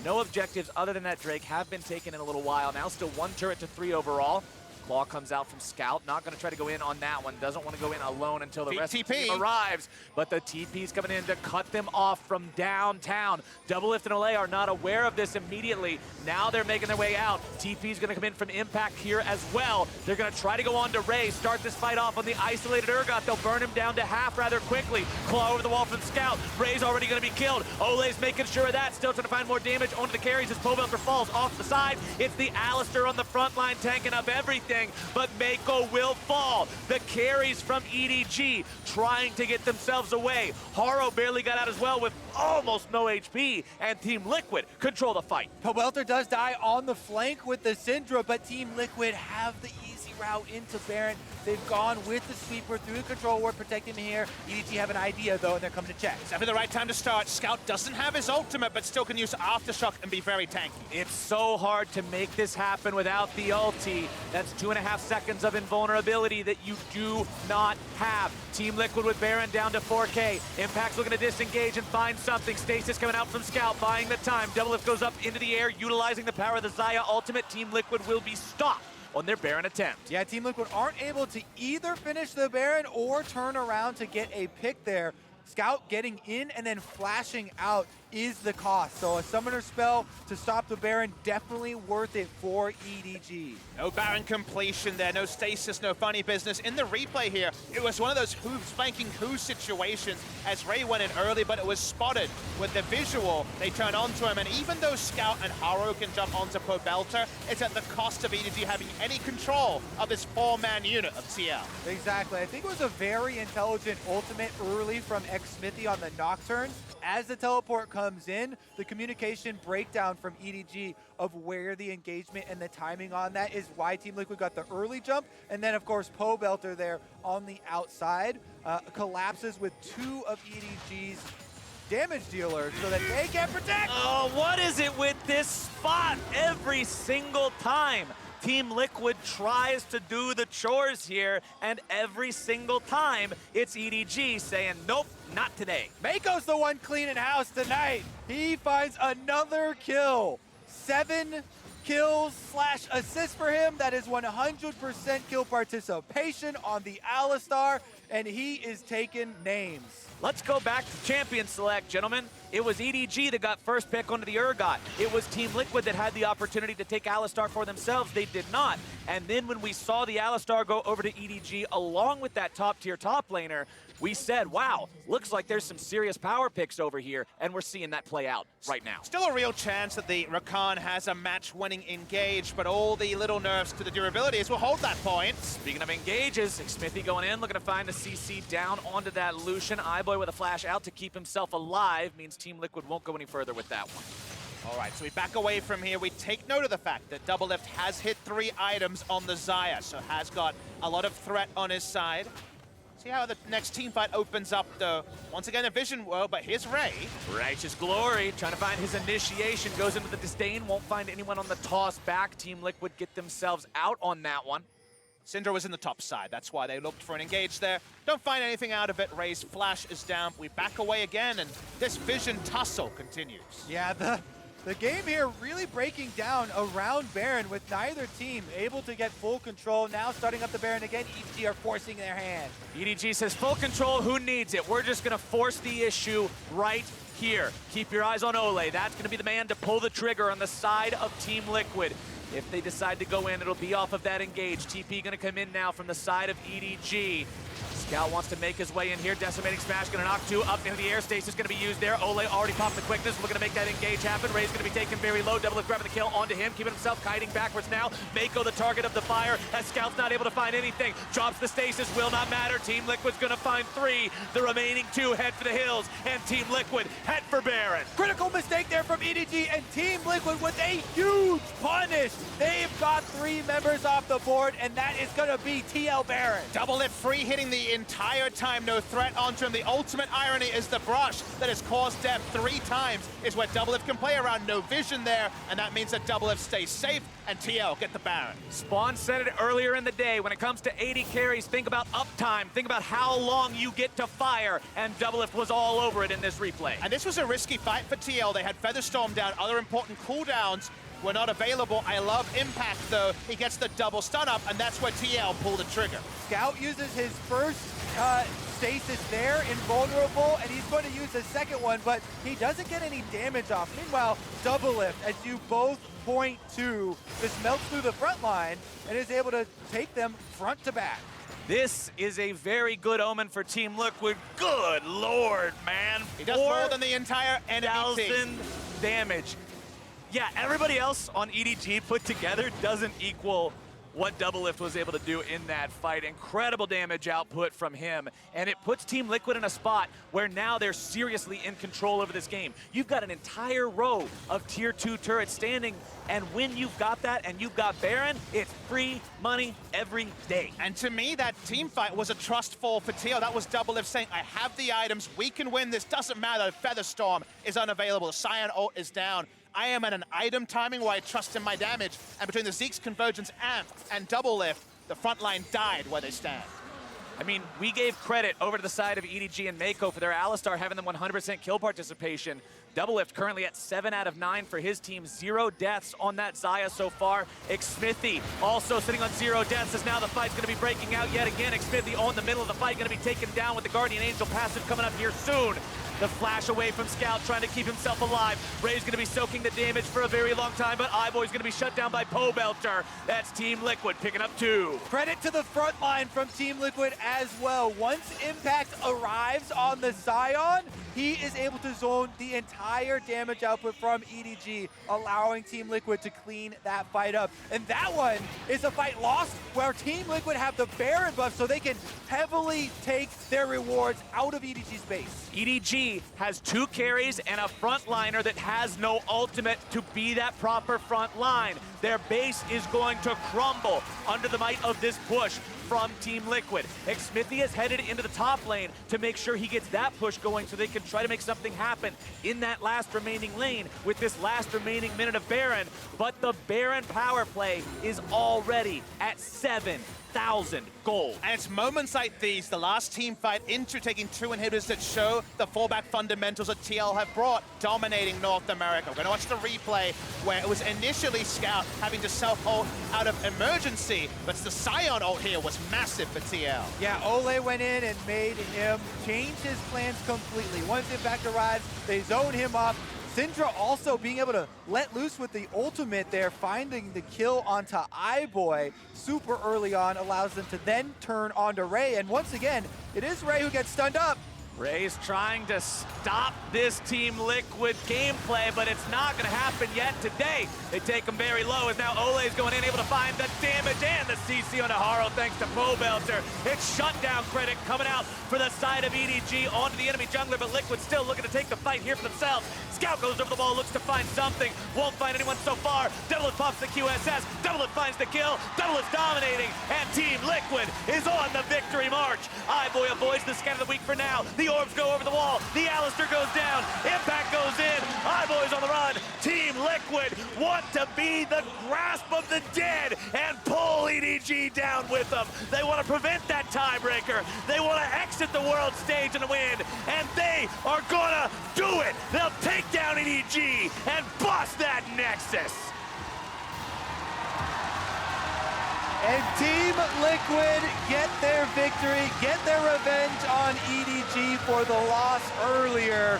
no objectives other than that Drake have been taken in a little while now. Still 1 turret to 3 overall. Claw comes out from Scout, not going to try to go in on that one. Doesn't want to go in alone until the rest of the team arrives. But the TP's coming in to cut them off from downtown. Doublelift and Olleh are not aware of this immediately. Now they're making their way out. TP's going to come in from Impact here as well. They're going to try to go on to Ray, start this fight off on the isolated Urgot. They'll burn him down to half rather quickly. Claw over the wall from Scout. Ray's already going to be killed. Olleh's making sure of that. Still trying to find more damage onto the carries as Pobelter falls off the side. It's the Alistar on the front line tanking up everything, but Meiko will fall. The carries from EDG trying to get themselves away. Haro barely got out as well with almost no HP, and Team Liquid control the fight. Pobelter does die on the flank with the Syndra, but Team Liquid have the easy route into Baron. They've gone with the sweeper through the control ward, protecting him here. EDG have an idea, though, and they're coming to check. Definitely the right time to start. Scout doesn't have his ultimate, but still can use Aftershock and be very tanky. It's so hard to make this happen without the ulti. That's 2.5 seconds of invulnerability that you do not have. Team Liquid with Baron down to 4K. Impact's looking to disengage and find something. Stasis coming out from Scout, buying the time. Doublelift goes up into the air, utilizing the power of the Xayah ultimate. Team Liquid will be stopped on their Baron attempt. Yeah, Team Liquid aren't able to either finish the Baron or turn around to get a pick there. Scout getting in and then flashing out is the cost. So a summoner spell to stop the Baron, definitely worth it for EDG. No Baron completion there, no stasis, no funny business. In the replay here, it was one of those who spanking who situations as Ray went in early, but it was spotted with the visual. They turn onto him, and even though Scout and Haro can jump onto Pobelter, it's at the cost of EDG having any control of this 4-man unit of TL. Exactly. I think it was a very intelligent ultimate early from Xmithie on the Nocturne. As the teleport comes in, the communication breakdown from EDG of where the engagement and the timing on that is why Team Liquid got the early jump. And then, of course, Pobelter there on the outside collapses with 2 of EDG's damage dealers so that they can protect. Oh, what is it with this spot every single time? Team Liquid tries to do the chores here, and every single time, it's EDG saying, nope, not today. Meiko's the one cleaning house tonight. He finds another kill. 7 kills / assists for him. That is 100% kill participation on the Alistar, and he is taking names. Let's go back to Champion Select, gentlemen. It was EDG that got first pick onto the Urgot. It was Team Liquid that had the opportunity to take Alistar for themselves. They did not. And then when we saw the Alistar go over to EDG along with that top-tier top laner, we said, wow, looks like there's some serious power picks over here, and we're seeing that play out right now. Still a real chance that the Rakan has a match-winning engage, but all the little nerfs to the durabilities will hold that point. Speaking of engages, Xmithie going in, looking to find a CC down onto that Lucian. iBoy with a flash out to keep himself alive, means Team Liquid won't go any further with that one. All right, so we back away from here. We take note of the fact that Doublelift has hit 3 items on the Xayah, so has got a lot of threat on his side. See how the next team fight opens up, though. Once again, a vision world, but here's Ray. Righteous Glory, trying to find his initiation, goes into the disdain, won't find anyone on the toss back. Team Liquid get themselves out on that one. Syndra was in the top side. That's why they looked for an engage there. Don't find anything out of it. Ray's flash is down. We back away again, and this vision tussle continues. Yeah, the game here really breaking down around Baron with neither team able to get full control. Now starting up the Baron again, EDG are forcing their hand. EDG says full control, who needs it? We're just gonna force the issue right here. Keep your eyes on Olleh. That's gonna be the man to pull the trigger on the side of Team Liquid. If they decide to go in, it'll be off of that engage. TP gonna come in now from the side of EDG. Scout wants to make his way in here. Decimating Smash gonna knock 2 up into the air. Stasis gonna be used there. Olleh already popped the quickness. We're gonna make that engage happen. Ray's gonna be taken very low. Doublelift grabbing the kill onto him, keeping himself kiting backwards now. Meiko the target of the fire as Scout's not able to find anything. Drops the stasis, will not matter. Team Liquid's gonna find 3. The remaining 2 head for the hills, and Team Liquid head for Baron. Critical mistake there from EDG, and Team Liquid with a huge punish. They've got 3 members off the board, and that is gonna be TL Baron. Doublelift free hitting the entire time, no threat onto him. The ultimate irony is the brush that has caused death 3 times is where Doublelift can play around. No vision there, and that means that Doublelift stays safe, and TL get the Baron. Spawn said it earlier in the day, when it comes to 80 carries, think about uptime, think about how long you get to fire, and Doublelift was all over it in this replay. And this was a risky fight for TL. They had Featherstorm down, other important cooldowns. were not available. I love Impact, though. He gets the double stun up, and that's where TL pulled the trigger. Scout uses his first stasis there, invulnerable, and he's going to use the second one, but he doesn't get any damage off. Meanwhile, Doublelift, as you both point to, just melts through the front line and is able to take them front to back. This is a very good omen for Team Liquid. Good lord, man. He does more than the entire enemy team. 4,000 damage. Yeah, everybody else on EDG put together doesn't equal what Doublelift was able to do in that fight. Incredible damage output from him, and it puts Team Liquid in a spot where now they're seriously in control over this game. You've got an entire row of tier 2 turrets standing, and when you've got that and you've got Baron, it's free money every day. And to me, that team fight was a trust fall for TL. That was Doublelift saying, I have the items, we can win this, doesn't matter if Featherstorm is unavailable, the Sion ult is down. I am at an item timing where I trust in my damage, and between the Zeke's Convergence amp and Doublelift, the front line died where they stand. I mean, we gave credit over to the side of EDG and Meiko for their Alistar having them 100% kill participation. Doublelift currently at 7 out of 9 for his team. 0 deaths on that Xayah so far. Xmithie also sitting on 0 deaths as now the fight's going to be breaking out yet again. Xmithie on the middle of the fight, going to be taken down with the Guardian Angel passive coming up here soon. The flash away from Scout, trying to keep himself alive. Ray's going to be soaking the damage for a very long time, but iBoy's going to be shut down by Pobelter. That's Team Liquid picking up 2. Credit to the front line from Team Liquid as well. Once Impact arrives on the Sion, he is able to zone the entire damage output from EDG, allowing Team Liquid to clean that fight up. And that one is a fight lost where Team Liquid have the Baron buff so they can heavily take their rewards out of EDG's base. EDG has 2 carries and a frontliner that has no ultimate to be that proper front line. Their base is going to crumble under the might of this push from Team Liquid. Xmithie is headed into the top lane to make sure he gets that push going so they can try to make something happen in that last remaining lane with this last remaining minute of Baron. But the Baron power play is already at 7,000 gold. And it's moments like these, the last team fight into taking 2 inhibitors that show the fallback fundamentals that TL have brought, dominating North America. We're gonna watch the replay where it was initially Scout having to self-ult out of emergency, but the Sion ult here was massive for TL. Yeah, Olleh went in and made him change his plans completely. Once Impact arrives, they zone him up. Syndra also being able to let loose with the ultimate there, finding the kill onto iBoy super early on, allows them to then turn onto Ray. And once again, it is Ray who gets stunned up. Ray's trying to stop this Team Liquid gameplay, but it's not going to happen yet today. They take him very low as now Olleh's going in, able to find the damage and the CC on Haro thanks to Pobelter. It's shutdown credit coming out for the side of EDG onto the enemy jungler, but Liquid still looking to take the fight here for themselves. Scout goes over the ball, looks to find something, won't find anyone so far. Doublelift pops the QSS, Doublelift finds the kill, Doublelift dominating, and Team Liquid is on the victory march. iBoy avoids the scan of the week for now. The orbs go over the wall, the Alistar goes down, Impact goes in, iBoy's on the run. Team Liquid want to be the grasp of the dead and pull EDG down with them. They want to prevent that tiebreaker. They want to exit the world stage and win, and they are gonna do it. They'll take down EDG and bust that Nexus. And Team Liquid get their victory, get their revenge on EDG for the loss earlier.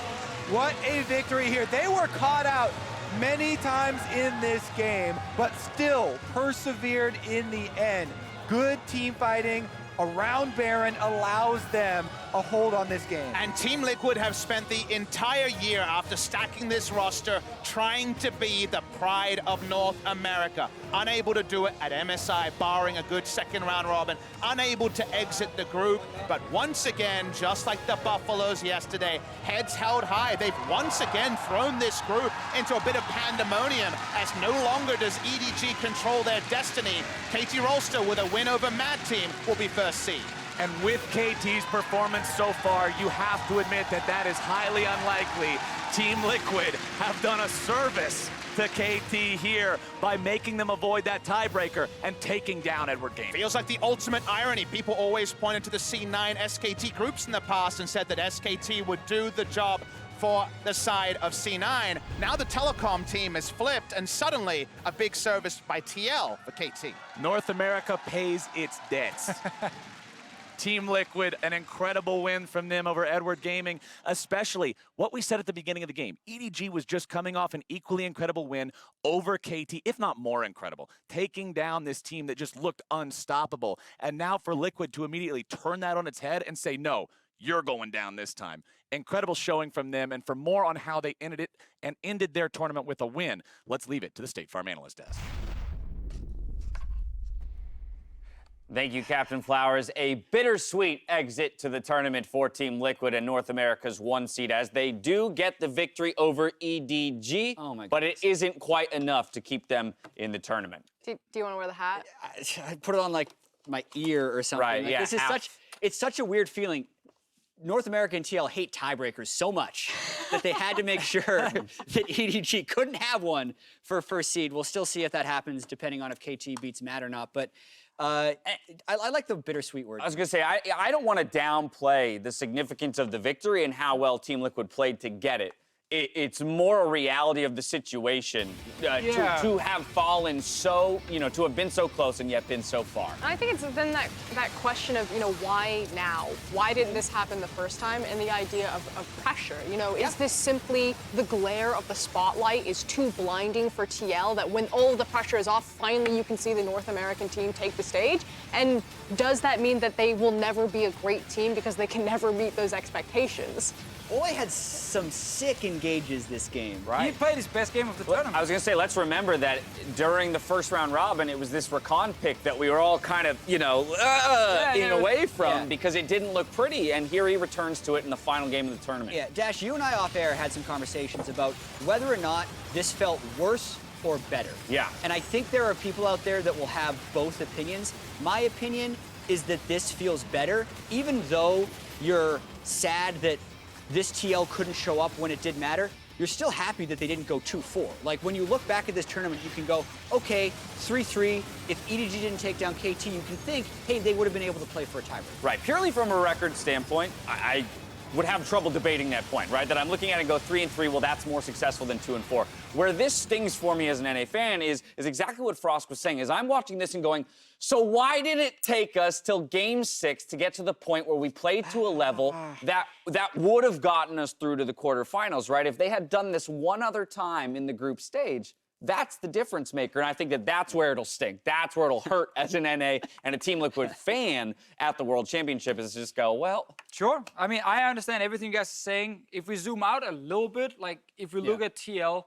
What a victory here. They were caught out many times in this game, but still persevered in the end. Good team fighting around Baron allows them a hold on this game. And Team Liquid have spent the entire year after stacking this roster trying to be the pride of North America. Unable to do it at MSI, barring a good second round robin. Unable to exit the group. But once again, just like the Buffaloes yesterday, heads held high. They've once again thrown this group into a bit of pandemonium as no longer does EDG control their destiny. KT Rolster with a win over Mad Team will be first seed. And with KT's performance so far, you have to admit that that is highly unlikely. Team Liquid have done a service to KT here by making them avoid that tiebreaker and taking down Edward Game. Feels like the ultimate irony. People always pointed to the C9 SKT groups in the past and said that SKT would do the job for the side of C9. Now the telecom team is flipped, and suddenly a big service by TL for KT. North America pays its debts. Team Liquid, an incredible win from them over Edward Gaming, especially what we said at the beginning of the game. EDG was just coming off an equally incredible win over KT, if not more incredible, taking down this team that just looked unstoppable. And now for Liquid to immediately turn that on its head and say, no, you're going down this time. Incredible showing from them, and for more on how they ended it and ended their tournament with a win, let's leave it to the State Farm Analyst Desk. Thank you, Captain Flowers. A bittersweet exit to the tournament for Team Liquid and North America's 1 seed, as they do get the victory over EDG, but it isn't quite enough to keep them in the tournament. Do you want to wear the hat? I put it on like my ear or something. Right, like, yeah. This is it's such a weird feeling. North America and TL hate tiebreakers so much that they had to make sure that EDG couldn't have one for first seed. We'll still see if that happens, depending on if KT beats Matt or not. But I like the bittersweet word. I was going to say, I don't want to downplay the significance of the victory and how well Team Liquid played to get it. It's more a reality of the situation to have fallen so, to have been so close and yet been so far. And I think it's then that question of, why now? Why didn't this happen the first time? And the idea of pressure. Is this simply the glare of the spotlight is too blinding for TL that when all of the pressure is off, finally you can see the North American team take the stage? And does that mean that they will never be a great team because they can never meet those expectations? Olleh had some sick engages this game, right? He played his best game of the tournament. I was going to say, let's remember that during the first round robin, it was this Rakan pick that we were all kind of, away from because it didn't look pretty, and here he returns to it in the final game of the tournament. Yeah, Dash, you and I off air had some conversations about whether or not this felt worse or better. Yeah. And I think there are people out there that will have both opinions. My opinion is that this feels better, even though you're sad that this TL couldn't show up when it did matter. You're still happy that they didn't go 2-4. Like, when you look back at this tournament, you can go, okay, 3-3. If EDG didn't take down KT, you can think, hey, they would have been able to play for a tiebreak. Right. Purely from a record standpoint, I would have trouble debating that point, right? That I'm looking at it and go 3-3, well, that's more successful than 2-4. Where this stings for me as an NA fan is exactly what Frost was saying, is I'm watching this and going, so why did it take us till game 6 to get to the point where we played to a level that would have gotten us through to the quarterfinals, right? If they had done this one other time in the group stage, that's the difference maker, and I think that's where it'll stink. That's where it'll hurt as an NA and a Team Liquid fan at the World Championship, is just go, well. Sure. I mean, I understand everything you guys are saying. If we zoom out a little bit, like if we look at TL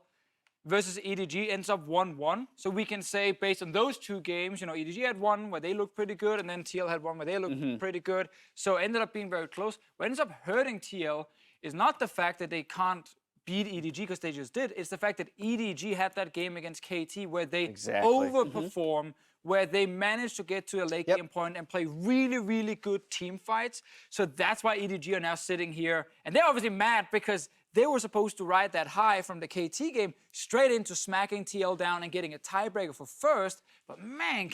versus EDG, ends up 1-1. So we can say, based on those two games, EDG had one where they looked pretty good, and then TL had one where they looked pretty good. So it ended up being very close. What ends up hurting TL is not the fact that they can't beat EDG because they just did. It's the fact that EDG had that game against KT where they overperform, where they managed to get to a late game point and play really, really good team fights. So that's why EDG are now sitting here. And they're obviously mad because they were supposed to ride that high from the KT game straight into smacking TL down and getting a tiebreaker for first. But man,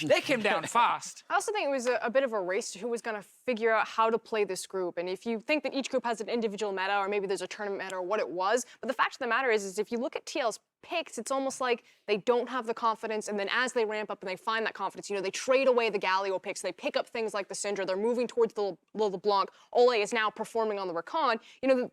they came down fast. I also think it was a bit of a race to who was going to figure out how to play this group. And if you think that each group has an individual meta, or maybe there's a tournament meta or what it was, but the fact of the matter is if you look at TL's picks, it's almost like they don't have the confidence, and then as they ramp up and they find that confidence, they trade away the Galio picks, they pick up things like the Syndra, they're moving towards the LeBlanc, Olleh is now performing on the Rakan,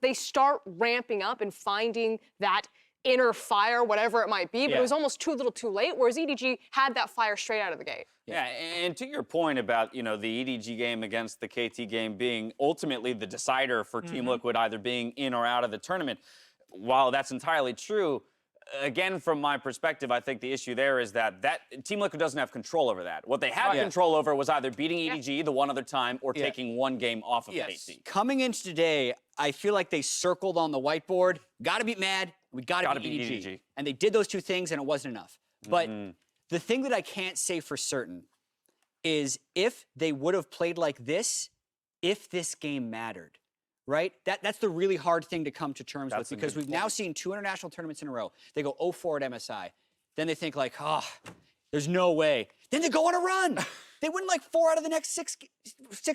they start ramping up and finding that inner fire, whatever it might be, but it was almost too little too late, whereas EDG had that fire straight out of the gate. Yeah, and to your point about, the EDG game against the KT game being ultimately the decider for Team Liquid either being in or out of the tournament, while that's entirely true, again, from my perspective, I think the issue there is that Team Liquid doesn't have control over that. What they had control over was either beating EDG the one other time or taking one game off of KT. Coming into today, I feel like they circled on the whiteboard, gotta beat Mad, we gotta beat EDG. And they did those two things and it wasn't enough. But the thing that I can't say for certain is if they would have played like this, if this game mattered. Right? That's the really hard thing to come to terms with, because we've now seen 2 international tournaments in a row. They go 0-4 at MSI. Then they think like, There's no way. Then they go on a run. They win like 4 out of the next six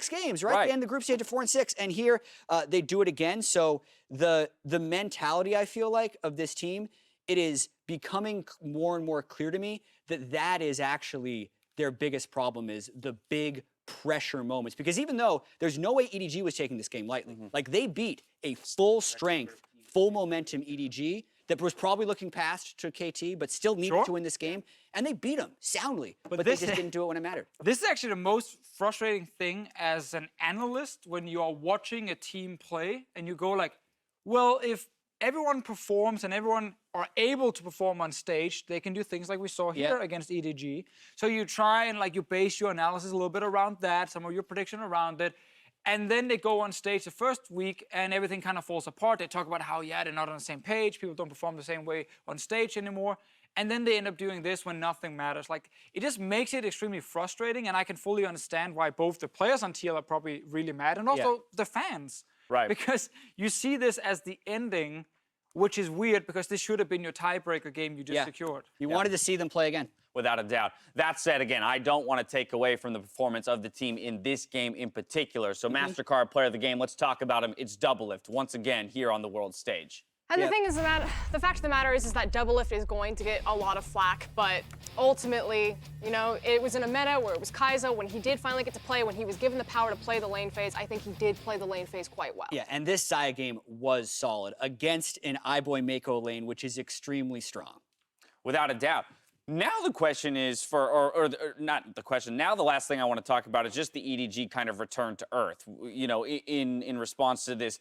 games, right? They end the group stage at 4 and 6, and here they do it again. So the mentality, I feel like, of this team, it is becoming more and more clear to me that that is actually their biggest problem, is the big pressure moments. Because even though there's no way EDG was taking this game lightly, like they beat a full strength, full momentum EDG that was probably looking past to KT, but still needed to win this game. And they beat them soundly, but they just didn't do it when it mattered. This is actually the most frustrating thing as an analyst when you are watching a team play and you go like, well, if everyone performs and everyone are able to perform on stage, they can do things like we saw here against EDG. So you try and like you base your analysis a little bit around that, some of your prediction around it. And then they go on stage the first week and everything kind of falls apart. They talk about how, they're not on the same page. People don't perform the same way on stage anymore. And then they end up doing this when nothing matters. Like, it just makes it extremely frustrating. And I can fully understand why both the players on TL are probably really mad and also the fans. Right. Because you see this as the ending, which is weird because this should have been your tiebreaker game you just secured. You wanted to see them play again. Without a doubt. That said, again, I don't want to take away from the performance of the team in this game in particular. So MasterCard, player of the game, let's talk about him. It's Doublelift, once again, here on the world stage. And the thing is, the fact of the matter is that Doublelift is going to get a lot of flack, but ultimately, you know, it was in a meta where it was Xayah. When he did finally get to play, when he was given the power to play the lane phase, I think he did play the lane phase quite well. Yeah, and this Xayah game was solid against an iBoy Meiko lane, which is extremely strong. Without a doubt. Now the question is or not the question, now the last thing I want to talk about is just the EDG kind of return to earth. You know, in response to this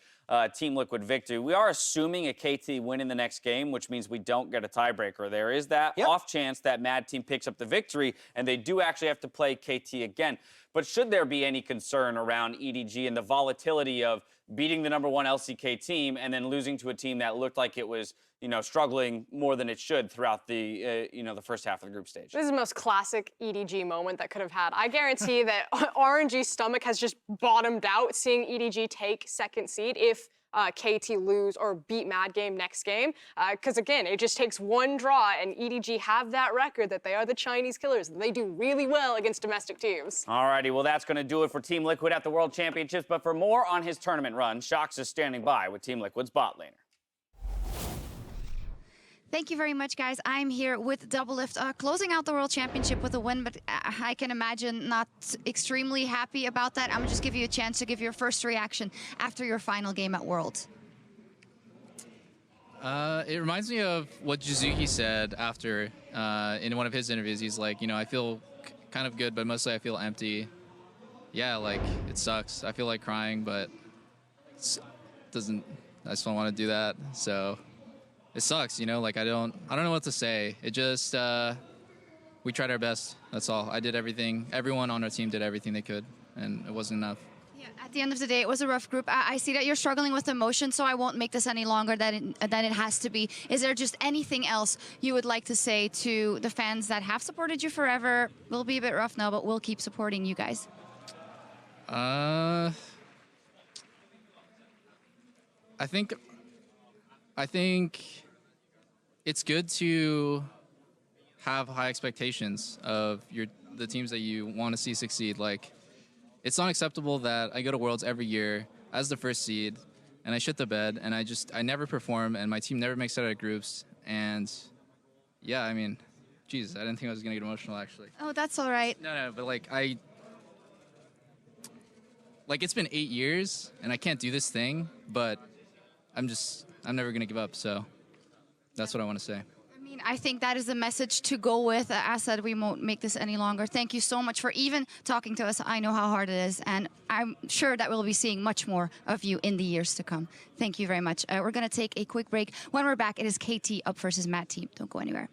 Team Liquid victory, we are assuming a KT win in the next game, which means we don't get a tiebreaker. There is that off chance that Mad Team picks up the victory, and they do actually have to play KT again. But should there be any concern around EDG and the volatility of beating the #1 LCK team and then losing to a team that looked like it was, you know, struggling more than it should throughout the, you know, the first half of the group stage? This is the most classic EDG moment that could have had. I guarantee that RNG's stomach has just bottomed out seeing EDG take second seed if KT lose or beat Mad Game next game. Because again, it just takes one draw and EDG have that record that they are the Chinese killers. They do really well against domestic teams. Alrighty, well that's going to do it for Team Liquid at the World Championships. But for more on his tournament run, Shox is standing by with Team Liquid's bot laner. Thank you very much, guys. I'm here with Doublelift, closing out the World Championship with a win, but I can imagine not extremely happy about that. I'm gonna just give you a chance to give your first reaction after your final game at Worlds. It reminds me of what Jizuki said after, in one of his interviews. He's like, you know, I feel kind of good, but mostly I feel empty. Yeah, like, it sucks. I feel like crying, but I just don't want to do that, so... It sucks, you know, like I don't know what to say. It just, we tried our best, that's all. I did everything, everyone on our team did everything they could, and it wasn't enough. Yeah, at the end of the day, it was a rough group. I see that you're struggling with emotion, so I won't make this any longer than it has to be. Is there just anything else you would like to say to the fans that have supported you forever? Will be a bit rough now, but we'll keep supporting you guys. I think it's good to have high expectations of the teams that you want to see succeed. Like, it's not acceptable that I go to Worlds every year as the first seed and I shit the bed and I never perform and my team never makes it out of groups. And yeah, I mean, geez, I didn't think I was gonna get emotional actually. Oh, that's all right. No, but like it's been 8 years and I can't do this thing, but I'm never gonna give up, so that's what I want to say. I mean, I think that is the message to go with. As said, we won't make this any longer. Thank you so much for even talking to us. I know how hard it is, and I'm sure that we'll be seeing much more of you in the years to come. Thank you very much. We're gonna take a quick break. When we're back, it is KT up versus Mad Team. Don't go anywhere.